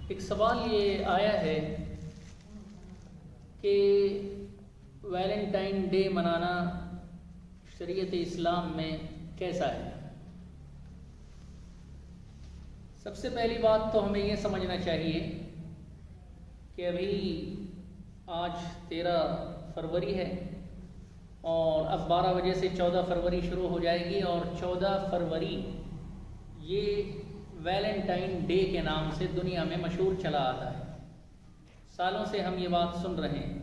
ایک سوال یہ آیا ہے کہ ویلنٹائن ڈے منانا شریعت اسلام میں کیسا ہے؟ سب سے پہلی بات تو ہمیں یہ سمجھنا چاہیے کہ ابھی آج 13 فروری ہے اور اب 12 بجے سے 14 فروری شروع ہو جائے گی، اور 14 فروری یہ ویلنٹائن ڈے کے نام سے دنیا میں مشہور چلا آتا ہے۔ سالوں سے ہم یہ بات سن رہے ہیں۔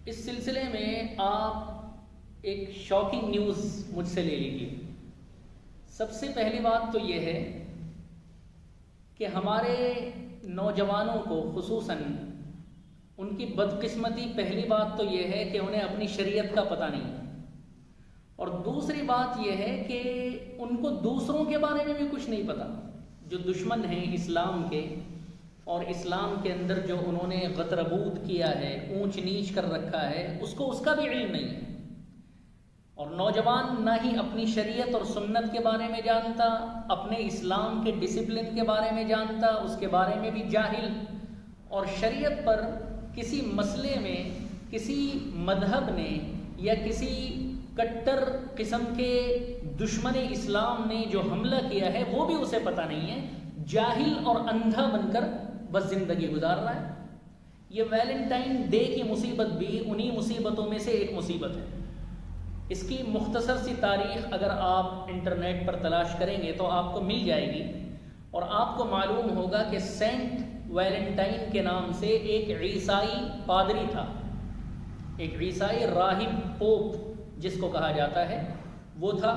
اس سلسلے میں آپ ایک شاکنگ نیوز مجھ سے لے لیجیے۔ سب سے پہلی بات تو یہ ہے کہ ہمارے نوجوانوں کو خصوصاً ان کی بدقسمتی، پہلی بات تو یہ ہے کہ انہیں اپنی شریعت کا پتہ نہیں ہے، اور دوسری بات یہ ہے کہ ان کو دوسروں کے بارے میں بھی کچھ نہیں پتہ۔ جو دشمن ہیں اسلام کے اور اسلام کے اندر جو انہوں نے غتربود کیا ہے، اونچ نیچ کر رکھا ہے، اس کو اس کا بھی علم نہیں ہے، اور نوجوان نہ ہی اپنی شریعت اور سنت کے بارے میں جانتا، اپنے اسلام کے ڈسپلن کے بارے میں جانتا، اس کے بارے میں بھی جاہل، اور شریعت پر کسی مسئلے میں کسی مذہب نے یا کسی کٹر قسم کے دشمن اسلام نے جو حملہ کیا ہے وہ بھی اسے پتہ نہیں ہے، جاہل اور اندھا بن کر بس زندگی گزار رہا ہے۔ یہ ویلنٹائن ڈے کی مصیبت بھی انہی مصیبتوں میں سے ایک مصیبت ہے۔ اس کی مختصر سی تاریخ اگر آپ انٹرنیٹ پر تلاش کریں گے تو آپ کو مل جائے گی، اور آپ کو معلوم ہوگا کہ سینٹ ویلنٹائن کے نام سے ایک عیسائی پادری تھا، ایک عیسائی راہب، پوپ جس کو کہا جاتا ہے، وہ تھا۔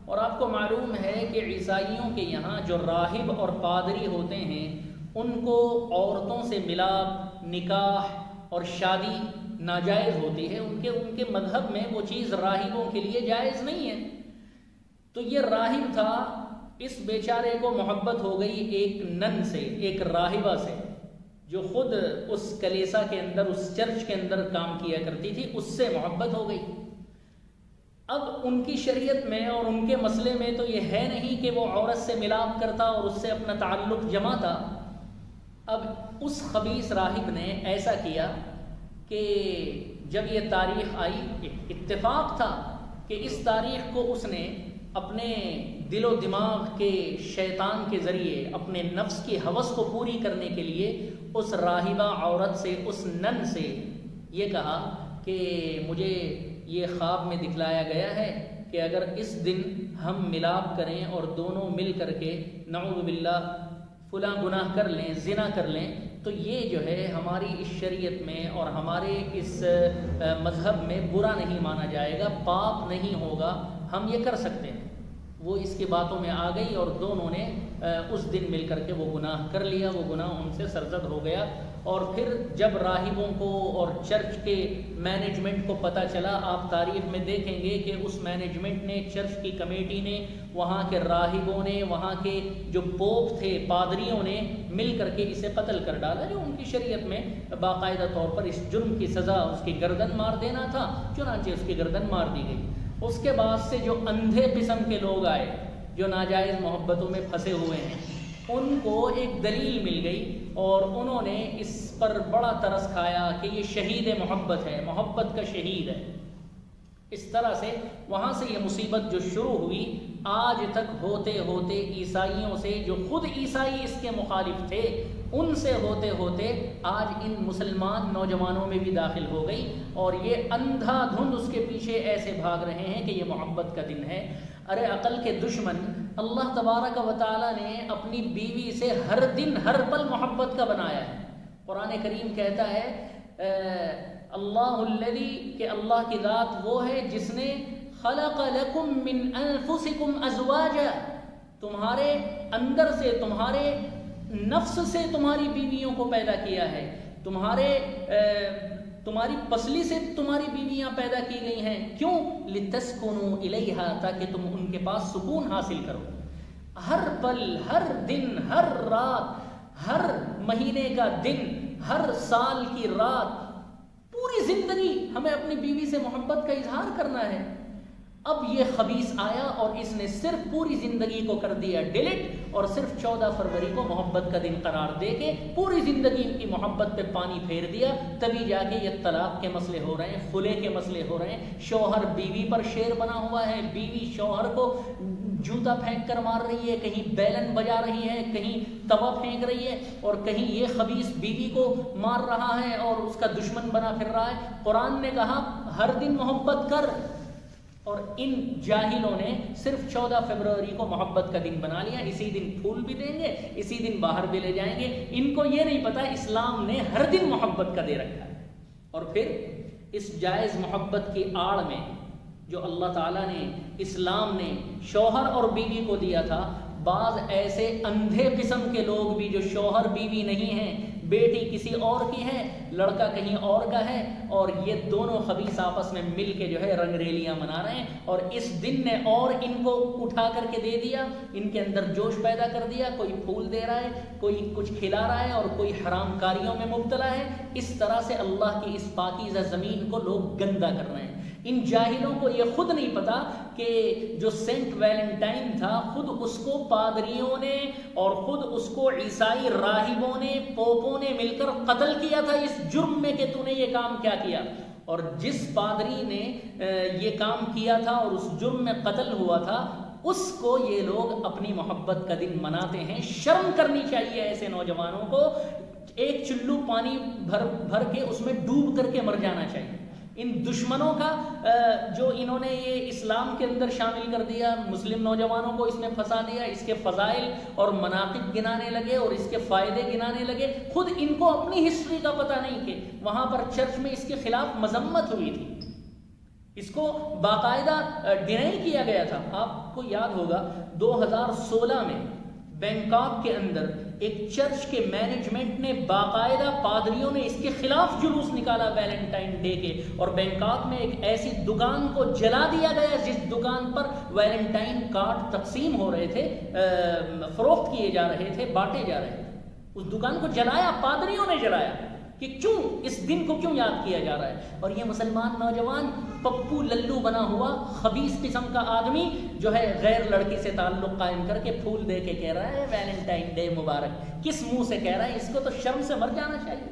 اور آپ کو معلوم ہے کہ عیسائیوں کے یہاں جو راہب اور پادری ہوتے ہیں ان کو عورتوں سے ملاپ، نکاح اور شادی ناجائز ہوتی ہے، ان کے مذہب میں وہ چیز راہبوں کے لیے جائز نہیں ہے۔ تو یہ راہب تھا، اس بیچارے کو محبت ہو گئی ایک نن سے، ایک راہبہ سے، جو خود اس کلیسا کے اندر، اس چرچ کے اندر کام کیا کرتی تھی، اس سے محبت ہو گئی۔ اب ان کی شریعت میں اور ان کے مسئلے میں تو یہ ہے نہیں کہ وہ عورت سے ملاپ کرتا اور اس سے اپنا تعلق جماتا۔ اب اس خبیث راہب نے ایسا کیا کہ جب یہ تاریخ آئی، اتفاق تھا کہ اس تاریخ کو اس نے اپنے دل و دماغ کے شیطان کے ذریعے اپنے نفس کی ہوس کو پوری کرنے کے لیے اس راہبہ عورت سے، اس نن سے یہ کہا کہ مجھے یہ خواب میں دکھلایا گیا ہے کہ اگر اس دن ہم ملاپ کریں اور دونوں مل کر کے نعوذ باللہ فلاں گناہ کر لیں، زنا کر لیں، تو یہ جو ہے ہماری اس شریعت میں اور ہمارے اس مذہب میں برا نہیں مانا جائے گا، پاپ نہیں ہوگا، ہم یہ کر سکتے ہیں۔ وہ اس کی باتوں میں آ گئی اور دونوں نے اس دن مل کر کے وہ گناہ کر لیا، وہ گناہ ان سے سرزد ہو گیا۔ اور پھر جب راہبوں کو اور چرچ کے مینجمنٹ کو پتہ چلا، آپ تاریخ میں دیکھیں گے کہ اس مینجمنٹ نے، چرچ کی کمیٹی نے، وہاں کے راہبوں نے، وہاں کے جو پوپ تھے، پادریوں نے مل کر کے اسے قتل کر ڈالا، جو ان کی شریعت میں باقاعدہ طور پر اس جرم کی سزا اس کی گردن مار دینا تھا، چنانچہ اس کی گردن مار دی گئی۔ اس کے بعد سے جو اندھے قسم کے لوگ آئے، جو ناجائز محبتوں میں پھنسے ہوئے ہیں، ان کو ایک دلیل مل گئی اور انہوں نے اس پر بڑا ترس کھایا کہ یہ شہید محبت ہے، محبت کا شہید ہے۔ اس طرح سے وہاں سے یہ مصیبت جو شروع ہوئی، آج تک ہوتے ہوتے عیسائیوں سے، جو خود عیسائی اس کے مخالف تھے، ان سے ہوتے ہوتے آج ان مسلمان نوجوانوں میں بھی داخل ہو گئی، اور یہ اندھا دھند اس کے پیچھے ایسے بھاگ رہے ہیں کہ یہ محبت کا دن ہے۔ ارے عقل کے دشمن، اللہ تبارک و تعالیٰ نے اپنی بیوی سے ہر دن ہر پل محبت کا بنایا ہے۔ قرآن کریم کہتا ہے اللہ الذی، کہ اللہ کی ذات وہ ہے جس نے خلق لکم من انفسکم ازواجا، تمہارے اندر سے، تمہارے نفس سے تمہاری بیویوں کو پیدا کیا ہے، تمہاری پسلی سے تمہاری بیویاں پیدا کی گئی ہیں۔ کیوں؟ لتسکنوا الیہا، تاکہ تم ان کے پاس سکون حاصل کرو۔ ہر پل، ہر دن، ہر رات، ہر مہینے کا دن، ہر سال کی رات، پوری زندگی ہمیں اپنی بیوی سے محبت کا اظہار کرنا ہے۔ اب یہ خبیث آیا اور اس نے صرف پوری زندگی کو کر دیا ڈیلیٹ، اور صرف 14 فروری کو محبت کا دن قرار دے کے پوری زندگی ان کی محبت پہ پانی پھیر دیا۔ تبھی جا کے یہ طلاق کے مسئلے ہو رہے ہیں، خلے کے مسئلے ہو رہے ہیں، شوہر بیوی پر شیر بنا ہوا ہے، بیوی شوہر کو جوتا پھینک کر مار رہی ہے، کہیں بیلن بجا رہی ہے، کہیں توا پھینک رہی ہے، اور کہیں یہ خبیث بیوی کو مار رہا ہے اور اس کا دشمن بنا پھر رہا ہے۔ قرآن نے کہا ہر دن محبت کر، اور ان جاہلوں نے صرف 14 فروری کو محبت کا دن بنا لیا۔ اسی دن پھول بھی دیں گے، اسی دن باہر بھی لے جائیں گے۔ ان کو یہ نہیں پتا اسلام نے ہر دن محبت کا دے رکھا ہے۔ اور پھر اس جائز محبت کی آڑ میں جو اللہ تعالیٰ نے، اسلام نے شوہر اور بیوی کو دیا تھا، بعض ایسے اندھے قسم کے لوگ بھی جو شوہر بیوی نہیں ہیں، بیٹی کسی اور کی ہے، لڑکا کہیں اور کا ہے، اور یہ دونوں خبیث آپس میں مل کے جو ہے رنگ ریلیاں منا رہے ہیں، اور اس دن نے اور ان کو اٹھا کر کے دے دیا، ان کے اندر جوش پیدا کر دیا۔ کوئی پھول دے رہا ہے، کوئی کچھ کھلا رہا ہے، اور کوئی حرام کاریوں میں مبتلا ہے۔ اس طرح سے اللہ کی اس پاکیزہ زمین کو لوگ گندا کر رہے ہیں۔ ان جاہلوں کو یہ خود نہیں پتا کہ جو سینٹ ویلنٹائن تھا، خود اس کو پادریوں نے اور خود اس کو عیسائی راہبوں نے، پوپوں نے مل کر قتل کیا تھا اس جرم میں کہ تو نے یہ کام کیا کیا۔ اور جس پادری نے یہ کام کیا تھا اور اس جرم میں قتل ہوا تھا، اس کو یہ لوگ اپنی محبت کا دن مناتے ہیں۔ شرم کرنی چاہیے ایسے نوجوانوں کو۔ ایک چلو پانی بھر کے اس میں ڈوب کر کے مر جانا چاہیے۔ ان دشمنوں کا جو انہوں نے یہ اسلام کے اندر شامل کر دیا، مسلم نوجوانوں کو اس میں پھنسا دیا، اس کے فضائل اور مناقب گنانے لگے اور اس کے فائدے گنانے لگے۔ خود ان کو اپنی ہسٹری کا پتہ نہیں کہ وہاں پر چرچ میں اس کے خلاف مذمت ہوئی تھی، اس کو باقاعدہ ڈینائی کیا گیا تھا۔ آپ کو یاد ہوگا 2016 میں بینکاک کے اندر ایک چرچ کے مینجمنٹ نے باقاعدہ پادریوں نے اس کے خلاف جلوس نکالا ویلنٹائن ڈے کے، اور بینکاک میں ایک ایسی دکان کو جلا دیا گیا جس دکان پر ویلنٹائن کارڈ تقسیم ہو رہے تھے، فروخت کیے جا رہے تھے، بانٹے جا رہے تھے۔ اس دکان کو جلایا، پادریوں نے جلایا کہ کیوں اس دن کو کیوں یاد کیا جا رہا ہے۔ اور یہ مسلمان نوجوان پپو للو بنا ہوا خبیث قسم کا آدمی جو ہے غیر لڑکی سے تعلق قائم کر کے پھول دے کے کہہ رہا ہے ویلنٹائن ڈے مبارک۔ کس منہ سے کہہ رہا ہے؟ اس کو تو شرم سے مر جانا چاہیے۔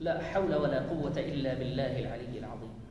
لا حول ولا قوة الا باللہ العلی العظیم۔